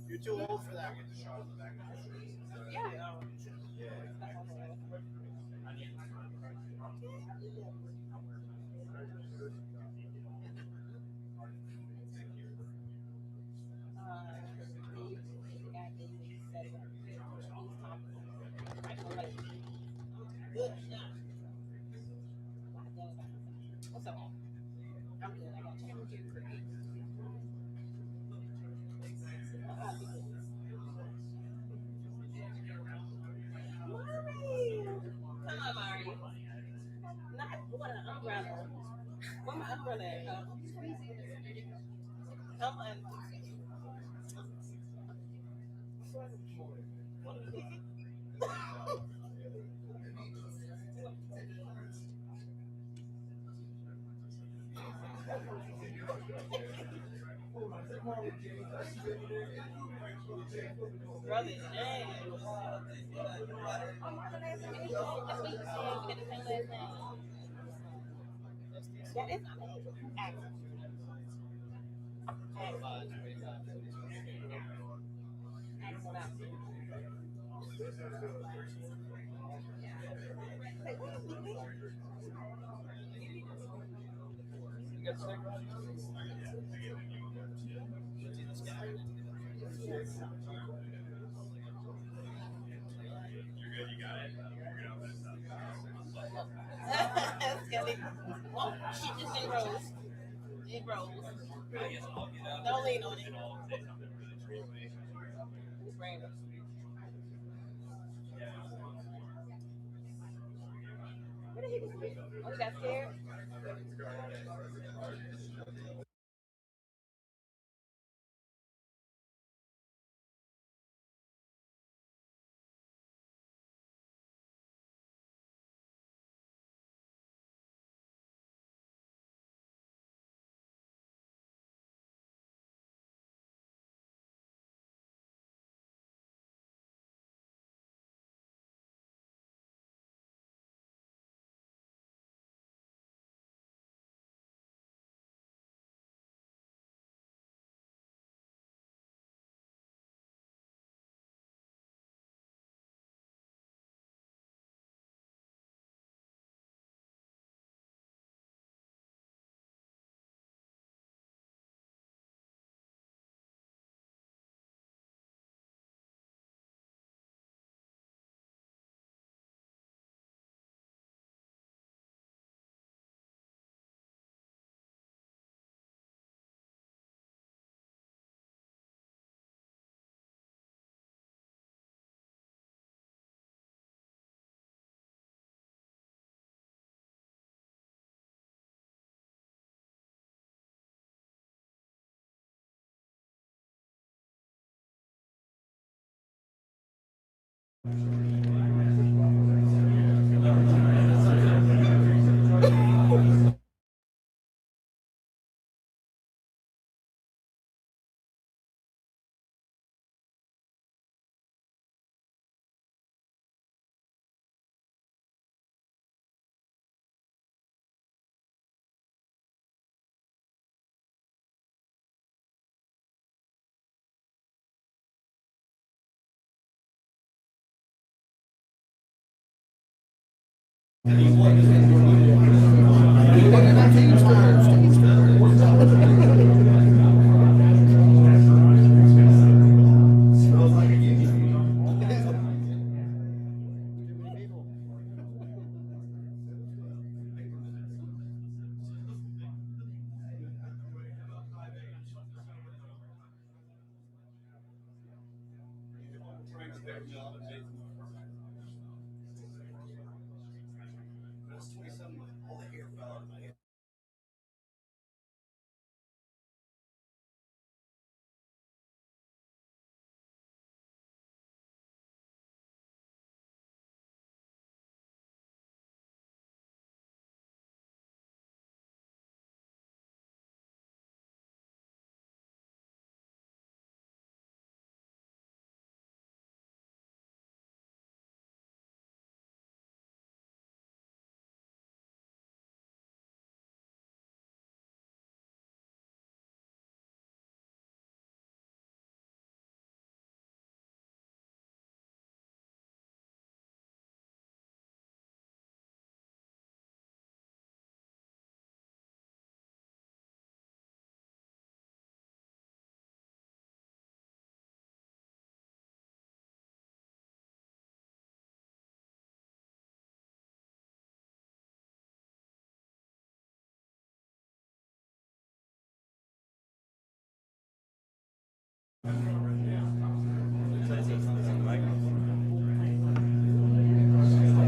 You're too old for that one.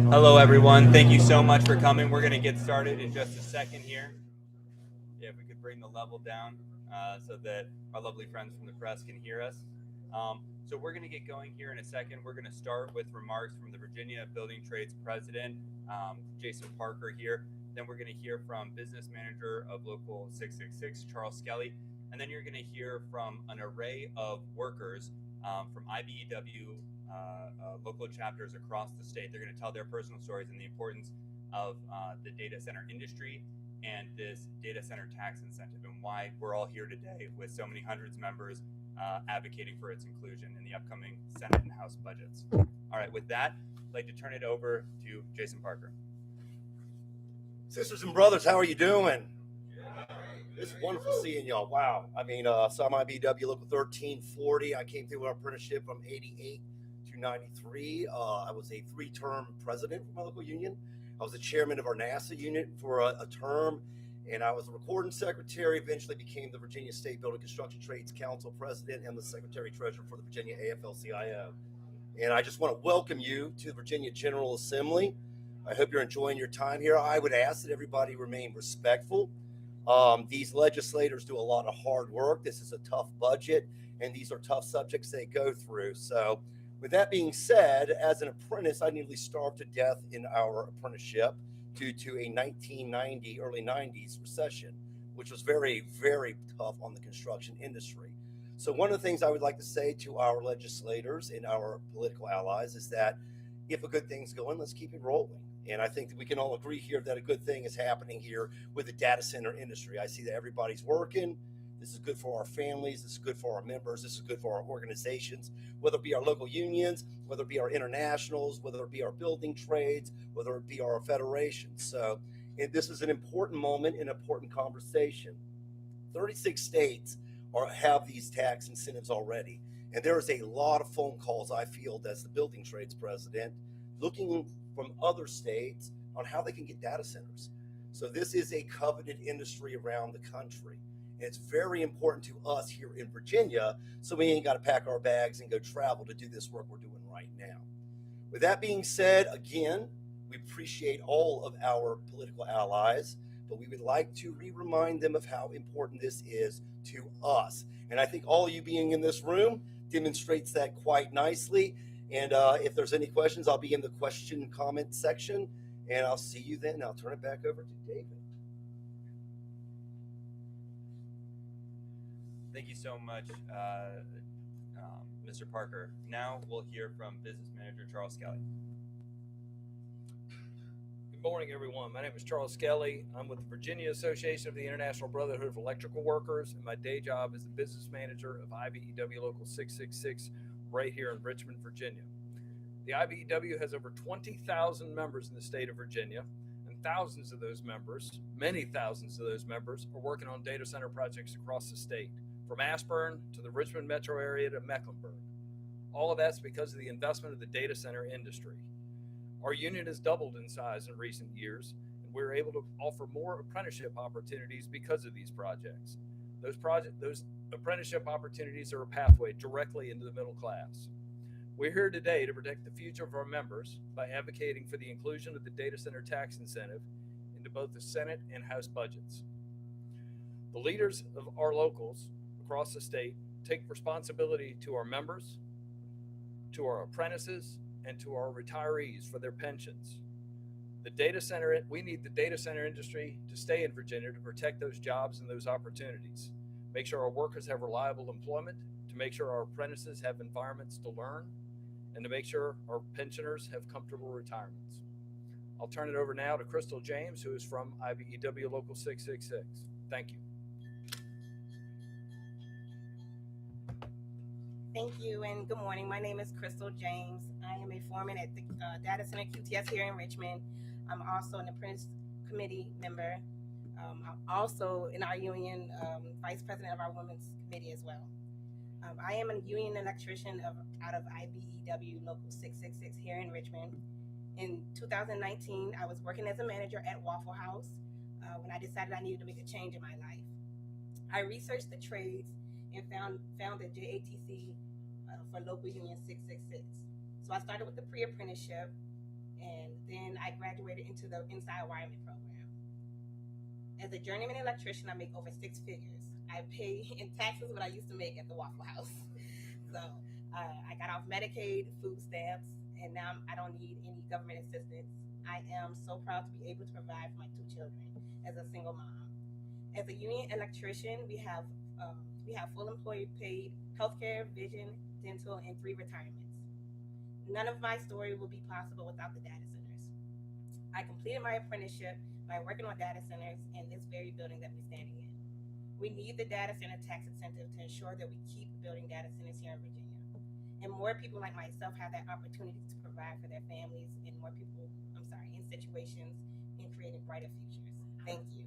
Hello, everyone. Thank you so much for coming. We're going to get started in just a second here. Yeah, if we could bring the level down so that our lovely friends from the press can hear us. So we're going to get going here in a second. We're going to start with remarks from the Virginia Building Trades President, Jason Parker here. Then we're going to hear from Business Manager of Local 666, Charles Skelly. And then you're going to hear from an array of workers from IBEW local chapters across the state. They're going to tell their personal stories and the importance of the data center industry and this data center tax incentive and why we're all here today with so many hundreds of members advocating for its inclusion in the upcoming Senate and House budgets. All right, with that, I'd like to turn it over to Jason Parker. Sisters and brothers, how are you doing? It's wonderful seeing y'all. Wow. I mean, so I'm IBEW Local 1340. I came through our apprenticeship from 88 to 93. I was a 3-term president for my local union. I was the chairman of our NASA unit for a term, and I was the recording secretary, eventually became the Virginia State Building Construction Trades Council president and the secretary treasurer for the Virginia AFL-CIO. And I just want to welcome you to the Virginia General Assembly. I hope you're enjoying your time here. I would ask that everybody remain respectful. These legislators do a lot of hard work. This is a tough budget, and these are tough subjects they go through. So with that being said, as an apprentice, I nearly starved to death in our apprenticeship due to a 1990, early 90s recession, which was very, very tough on the construction industry. So one of the things I would like to say to our legislators and our political allies is that if a good thing's going, let's keep it rolling. And I think that we can all agree here that a good thing is happening here with the data center industry. I see that everybody's working. This is good for our families. This is good for our members. This is good for our organizations, whether it be our local unions, whether it be our internationals, whether it be our building trades, whether it be our federations. So this is an important moment, an important conversation. 36 states have these tax incentives already. And there is a lot of phone calls I field as the building trades president looking from other states on how they can get data centers. So this is a coveted industry around the country. And it's very important to us here in Virginia, so we ain't got to pack our bags and go travel to do this work we're doing right now. With that being said, again, we appreciate all of our political allies, but we would like to remind them of how important this is to us. And I think all of you being in this room demonstrates that quite nicely. And if there's any questions, I'll be in the question comment section, and I'll see you then. I'll turn it back over to David. Thank you so much, Mr. Parker. Now we'll hear from Business Manager Charles Skelly. Good morning, everyone. My name is Charles Skelly. I'm with the Virginia Association of the International Brotherhood of Electrical Workers, and my day job is the business manager of IBEW Local 666 right here in Richmond, Virginia. The IBEW has over 20,000 members in the state of Virginia, and thousands of those members, many thousands of those members, are working on data center projects across the state, from Ashburn to the Richmond metro area to Mecklenburg. All of that's because of the investment of the data center industry. Our union has doubled in size in recent years, and we're able to offer more apprenticeship opportunities because of these projects. Those apprenticeship opportunities are a pathway directly into the middle class. We're here today to protect the future of our members by advocating for the inclusion of the data center tax incentive into both the Senate and House budgets. The leaders of our locals across the state take responsibility to our members, to our apprentices, and to our retirees for their pensions. We need the data center industry to stay in Virginia to protect those jobs and those opportunities. Make sure our workers have reliable employment, to make sure our apprentices have environments to learn, and to make sure our pensioners have comfortable retirements. I'll turn it over now to Crystal James, who is from IBEW Local 666. Thank you. Thank you, and good morning. My name is Crystal James. I am a foreman at the Data Center QTS here in Richmond. I'm also an apprentice committee member. I'm also in our union, vice president of our women's committee as well. I am a union electrician out of IBEW Local 666 here in Richmond. In 2019, I was working as a manager at Waffle House when I decided I needed to make a change in my life. I researched the trades and founded JATC for Local Union 666. So I started with the pre-apprenticeship, and then I graduated into the inside wireman program. As a journeyman electrician, I make over six figures. I pay in taxes what I used to make at the Waffle House. So I got off Medicaid, food stamps, and now I don't need any government assistance. I am so proud to be able to provide for my two children as a single mom. As a union electrician, we have full employee paid healthcare, vision, dental, and 3 retirements. None of my story will be possible without the data centers. I completed my apprenticeship by working on data centers in this very building that we're standing in. We need the data center tax incentive to ensure that we keep building data centers here in Virginia. And more people like myself have that opportunity to provide for their families, and more people, in situations in creating brighter futures. Thank you.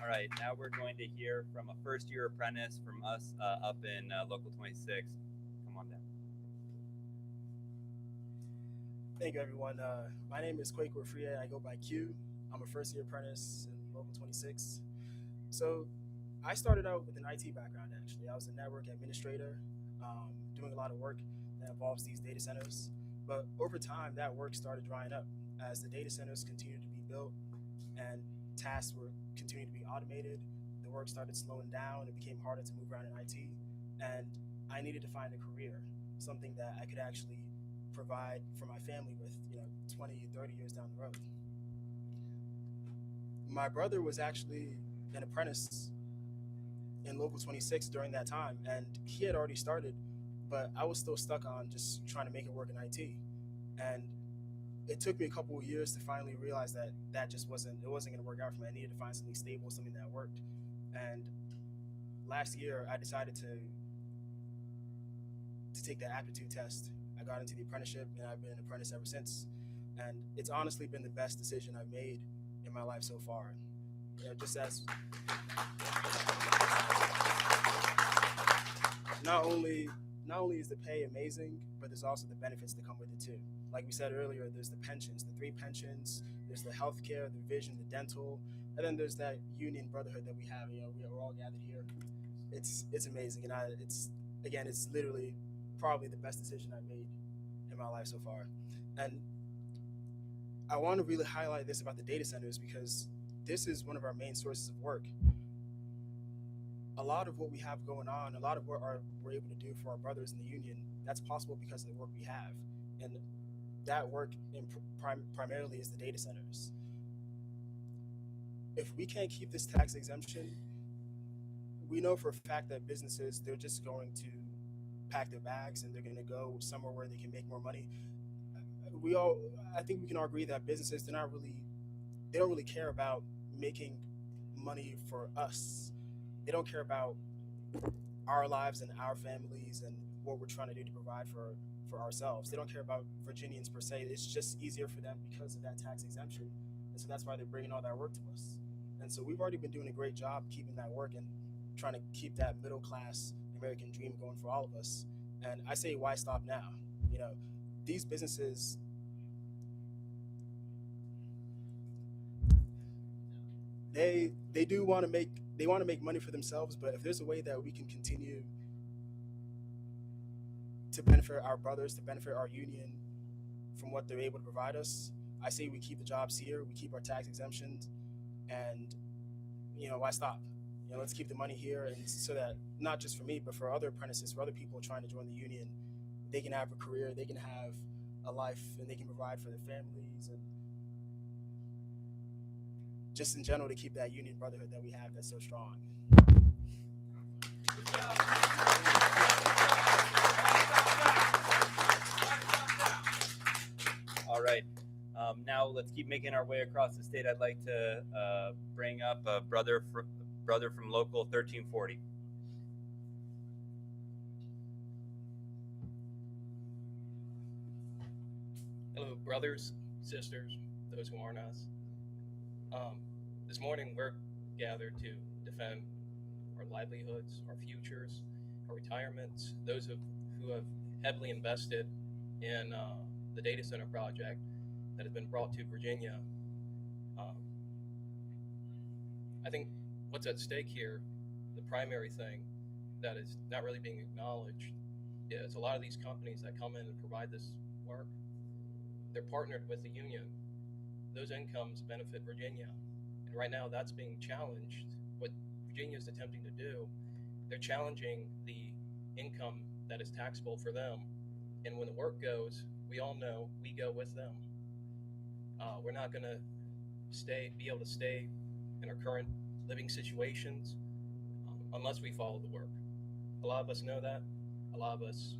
All right, now we're going to hear from a first-year apprentice from us up in Local 26. Come on down. Thank you, everyone. My name is Quake. I go by Q. I'm a first-year apprentice in Local 26. So I started out with an IT background, actually. I was a network administrator, doing a lot of work that involves these data centers. But over time, that work started drying up as the data centers continued to be built and tasks were continuing to be automated. The work started slowing down. It became harder to move around in IT. And I needed to find a career, something that I could actually provide for my family with, 20, 30 years down the road. My brother was actually an apprentice in Local 26 during that time, and he had already started, but I was still stuck on just trying to make it work in IT. And it took me a couple of years to finally realize that just wasn't going to work out for me. I needed to find something stable, something that worked. And last year, I decided to take the aptitude test. I got into the apprenticeship, and I've been an apprentice ever since. And it's honestly been the best decision I've made in my life so far. Just as not only is the pay amazing, but there's also the benefits that come with it too. Like we said earlier, there's the pensions, the 3 pensions, there's the healthcare, the vision, the dental, and then there's that union brotherhood that we have. We're all gathered here. It's amazing, and it's literally probably the best decision I've made in my life so far. And I want to really highlight this about the data centers because this is one of our main sources of work. A lot of what we have going on, a lot of what we're able to do for our brothers in the union, that's possible because of the work we have. And that work primarily is the data centers. If we can't keep this tax exemption, we know for a fact that businesses, they're just going to pack their bags and they're going to go somewhere where they can make more money. I think we can all agree that businesses, they don't really care about making money for us. They don't care about our lives and our families and what we're trying to do to provide for ourselves. They don't care about Virginians per se. It's just easier for them because of that tax exemption. And so that's why they're bringing all that work to us. And so we've already been doing a great job keeping that work and trying to keep that middle class American dream going for all of us. And I say, why stop now? These businesses, they do want to make money for themselves, but if there's a way that we can continue to benefit our brothers, to benefit our union from what they're able to provide us, I say we keep the jobs here, we keep our tax exemptions, and why stop? Let's keep the money here, and so that not just for me, but for other apprentices, for other people trying to join the union, they can have a career, they can have a life, and they can provide for their families, and just in general to keep that union brotherhood that we have that's so strong. All right. Now let's keep making our way across the state. I'd like to bring up a brother from Local 1340. Hello, brothers, sisters, those who aren't us. This morning we're gathered to defend our livelihoods, our futures, our retirements, those who have heavily invested in the data center project that has been brought to Virginia Um, I think what's at stake here, the primary thing that is not really being acknowledged, is a lot of these companies that come in and provide this work, they're partnered with the union. Those incomes benefit Virginia. And right now that's being challenged. What Virginia is attempting to do, they're challenging the income that is taxable for them. And when the work goes, we all know we go with them. We're not going to be able to stay in our current living situations unless we follow the work. A lot of us know that. A lot of us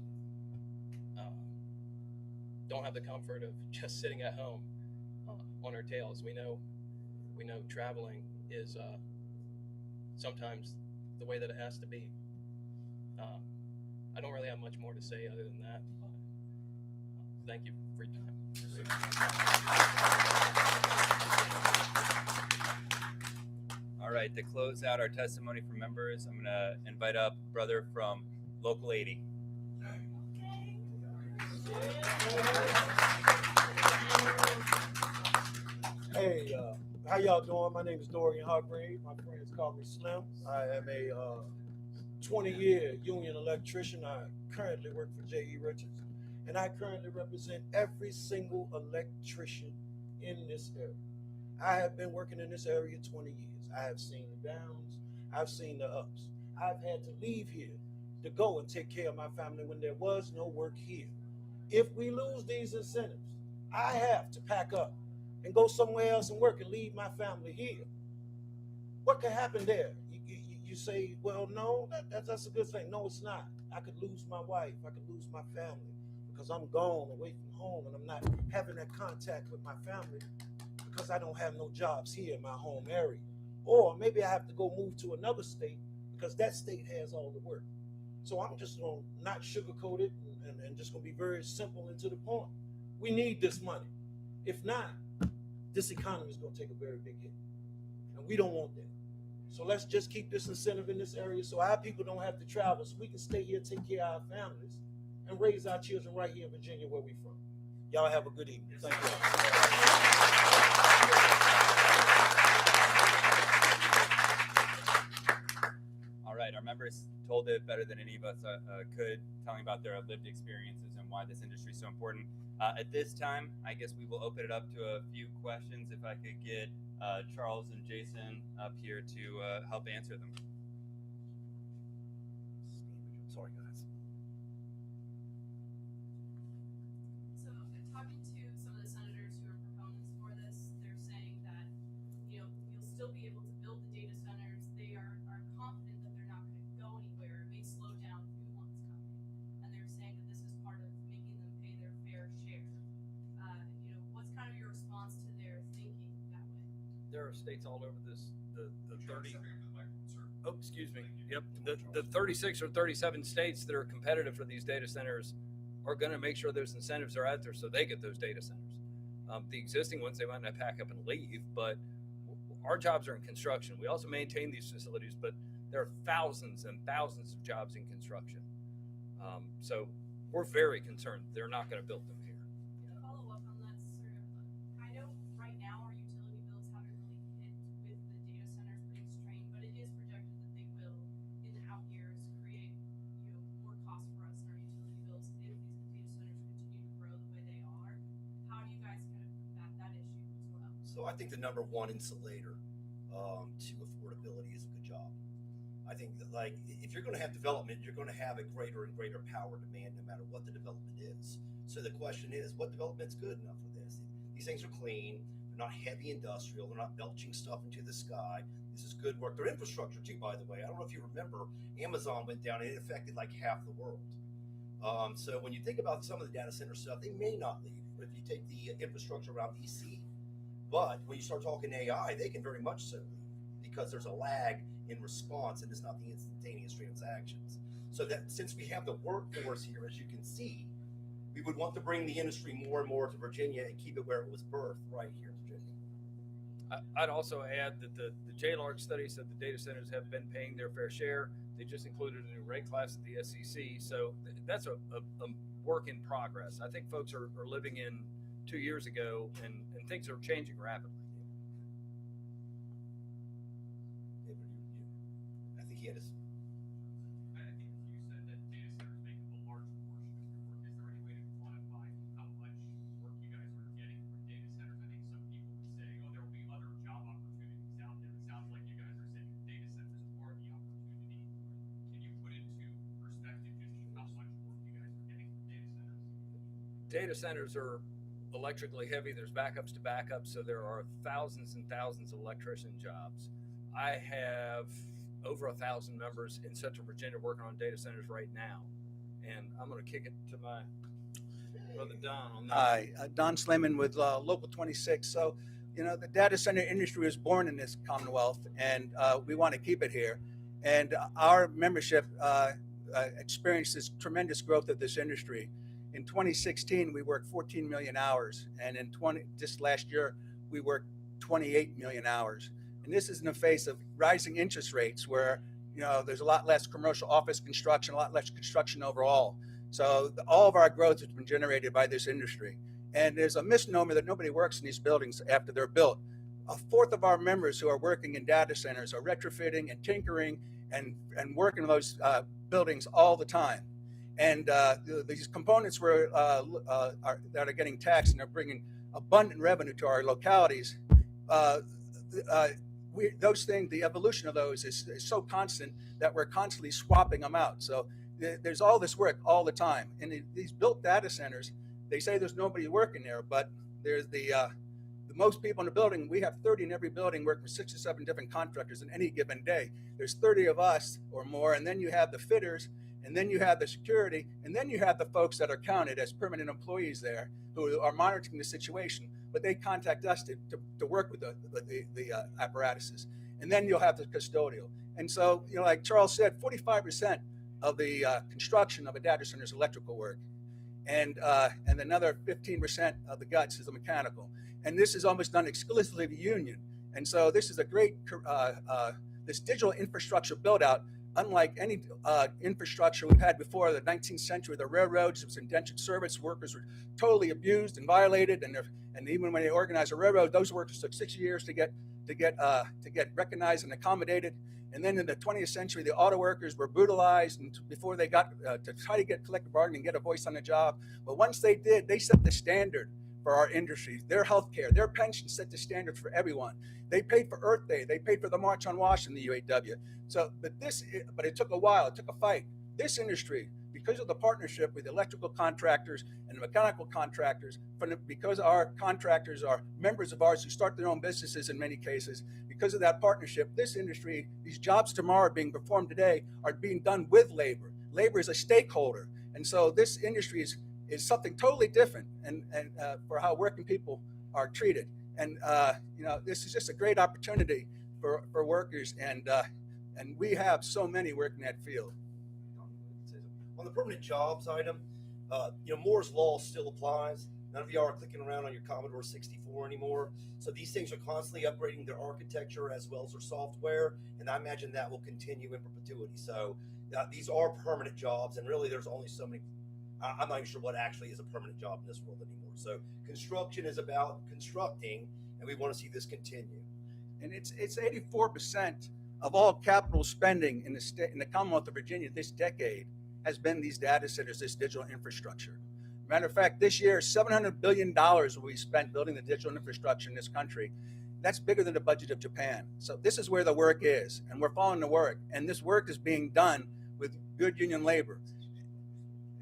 don't have the comfort of just sitting at home on our tails. We know traveling is sometimes the way that it has to be. I don't really have much more to say other than that. But, thank you for your time. All right, to close out our testimony from members, I'm going to invite up brother from Local 80. Hey, how y'all doing? My name is Dorian Hargrave. My friends call me Slim. I am a 20-year union electrician. I currently work for J.E. Richards, and I currently represent every single electrician in this area. I have been working in this area 20 years. I have seen the downs. I've seen the ups. I've had to leave here to go and take care of my family when there was no work here. If we lose these incentives, I have to pack up and go somewhere else and work and leave my family here. What could happen there? You say, well, no, that's a good thing. No, it's not. I could lose my wife. I could lose my family because I'm gone away from home and I'm not having that contact with my family because I don't have no jobs here in my home area. Or maybe I have to go move to another state because that state has all the work. So I'm just going to not sugarcoat it and just going to be very simple and to the point. We need this money. If not, this economy is going to take a very big hit. And we don't want that. So let's just keep this incentive in this area so our people don't have to travel, so we can stay here, take care of our families, and raise our children right here in Virginia where we're from. Y'all have a good evening. Thank you. All right, our members told it better than any of us could, telling about their lived experiences and why this industry is so important. At this time, I guess we will open it up to a few questions. If I could get Charles and Jason up here to help answer them. Sorry, guys. So, talking to some of the senators who are proponents for this, they're saying that, you'll still be able to build the data centers. They are confident that they're not going to go anywhere. It may slow down new ones coming. And they're saying that this is part of making them pay their fair share. What's kind of your response to their thinking that way? There are states all over this, the 30. Oh, excuse me. Yep. The 36 or 37 states that are competitive for these data centers are going to make sure those incentives are out there so they get those data centers. The existing ones, they might not pack up and leave, but our jobs are in construction. We also maintain these facilities, but there are thousands and thousands of jobs in construction. So we're very concerned they're not going to build them here. To follow up on that, sort of, I know right now our utility bills haven't really hit with the data centers putting strain, but it is projected that they will, in the out years, create more cost for us in our utility bills if these data centers continue to grow the way they are. How do you guys kind of combat that issue as well? So I think the number one insulator to affordability is a good job. I think that, like, if you're going to have development, you're going to have a greater and greater power demand no matter what the development is. So the question is, what development's good enough for this? These things are clean. They're not heavy industrial. They're not belching stuff into the sky. This is good work. Their infrastructure, too, by the way. I don't know if you remember, Amazon went down and it affected like half the world. So when you think about some of the data center stuff, they may not leave. But if you take the infrastructure around DC, but when you start talking AI, they can very much so leave because there's a lag in response and it's not the instantaneous transactions. So that since we have the workforce here, as you can see, we would want to bring the industry more and more to Virginia and keep it where it was birthed, right here in Virginia. I'd also add that the JLARC study said the data centers have been paying their fair share. They just included a new rate class at the SEC. So that's a work in progress. I think folks are living in 2 years ago and things are changing rapidly. get us. I think you said that data centers make up a large portion of your work. Is there any way to quantify how much work you guys are getting from data centers? I think some people would say, oh, there will be other job opportunities out there. It sounds like you guys are saying data centers are the opportunity. Can you put into perspective just how much work you guys are getting from data centers? Data centers are electrically heavy. There's backups to backups, so there are thousands and thousands of electrician jobs. I have over 1,000 members in Central Virginia working on data centers right now, and I'm going to kick it to my brother Don on that. Hi, Don Slayman with Local 26. So, you know, the data center industry was born in this Commonwealth, and we want to keep it here. And our membership experienced this tremendous growth of this industry. In 2016, we worked 14 million hours, and in just last year, we worked 28 million hours. And this is in the face of rising interest rates, where you know there's a lot less commercial office construction, a lot less construction overall. So all of our growth has been generated by this industry. And there's a misnomer that nobody works in these buildings after they're built. A fourth of our members who are working in data centers are retrofitting and tinkering and working in those buildings all the time. And these components that are getting taxed and are bringing abundant revenue to our localities, those things, the evolution of those is so constant that we're constantly swapping them out. So there's all this work all the time. And these built data centers, they say there's nobody working there, but there's the most people in the building. We have 30 in every building working for 6 or 7 different contractors in any given day. There's 30 of us or more, and then you have the fitters, and then you have the security, and then you have the folks that are counted as permanent employees there who are monitoring the situation, but they contact us to work with the apparatuses. And then you'll have the custodial. And so, you know, like Charles said, 45% of the construction of a data center is electrical work. And another 15% of the guts is the mechanical. And this is almost done exclusively by union. And so this is a great, this digital infrastructure build out, unlike any infrastructure we've had before the 19th century. The railroads, it was indentured service workers were totally abused and violated, and even when they organized a railroad, those workers took 6 years to get recognized and accommodated. And then in the 20th century, the auto workers were brutalized, and before they got to try to get collective bargaining, get a voice on the job. But once they did, they set the standard for our industry. Their health care, their pensions set the standard for everyone. They paid for Earth Day. They paid for the March on Washington, the UAW. So, but it took a while. It took a fight. This industry, because of the partnership with electrical contractors and the mechanical contractors, because our contractors are members of ours who start their own businesses in many cases, because of that partnership, this industry, these jobs tomorrow being performed today are being done with labor. Labor is a stakeholder. And so this industry is something totally different and for how working people are treated. And you know, this is just a great opportunity for workers, and we have so many working that field. On the permanent jobs item, you know, Moore's Law still applies. None of you are clicking around on your Commodore 64 anymore. So these things are constantly upgrading their architecture as well as their software, and I imagine that will continue in perpetuity. So these are permanent jobs, and really there's only so many. I'm not even sure what actually is a permanent job in this world anymore. So construction is about constructing, and we want to see this continue. And it's 84% of all capital spending in the Commonwealth of Virginia this decade has been these data centers, this digital infrastructure. Matter of fact, this year, $700 billion will be spent building the digital infrastructure in this country. That's bigger than the budget of Japan. So this is where the work is, and we're following the work. And this work is being done with good union labor.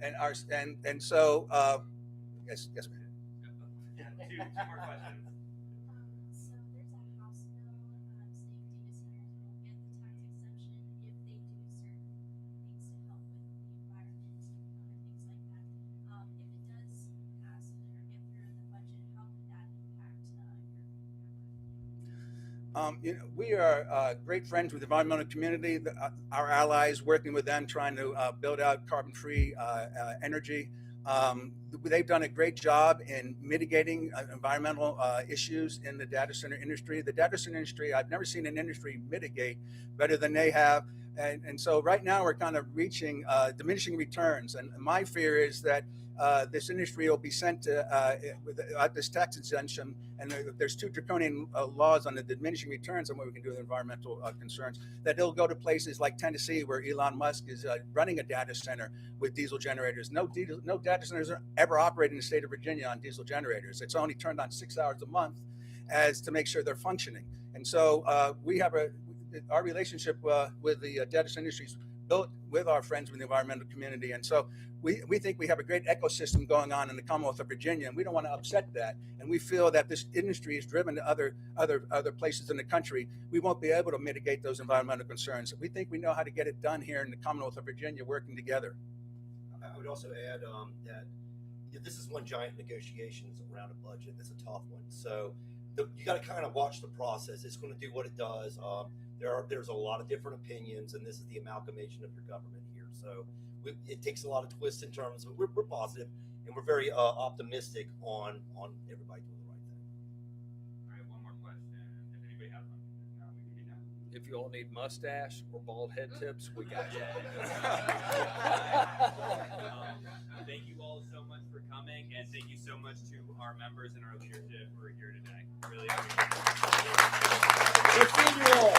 And so yes, ma'am. Two more questions. So there's a House bill saying data centers won't get the tax exemption if they do certain things to help with the environment, things like that. If it does pass or get through in the budget, how would that impact your work? You know, we are great friends with the environmental community, our allies, working with them, trying to build out carbon-free energy. They've done a great job in mitigating environmental issues in the data center industry. The data center industry, I've never seen an industry mitigate better than they have. And so right now we're kind of reaching diminishing returns. And my fear is that this industry will be sent to with this tax exemption, and there's two draconian laws on the diminishing returns on what we can do with environmental concerns, that it'll go to places like Tennessee, where Elon Musk is running a data center with diesel generators. No data centers are ever operating in the state of Virginia on diesel generators. It's only turned on 6 hours a month as to make sure they're functioning. And so we have our relationship with the data center industries built with our friends in the environmental community. And so we think we have a great ecosystem going on in the Commonwealth of Virginia, and we don't want to upset that. And we feel that this industry is driven to other places in the country. We won't be able to mitigate those environmental concerns. We think we know how to get it done here in the Commonwealth of Virginia, working together. I would also add that this is one giant negotiations around a budget. It's a tough one. So you got to kind of watch the process. It's going to do what it does. There's a lot of different opinions, and this is the amalgamation of your government here. So it takes a lot of twists and turns, but we're positive, and we're very optimistic on everybody doing the right thing. All right, one more question. If anybody has one, we can be done. If you all need mustache or bald head tips, we got you. Thank you all so much for coming, and thank you so much to our members and our leadership who are here today. Really appreciate it. Good seeing you all.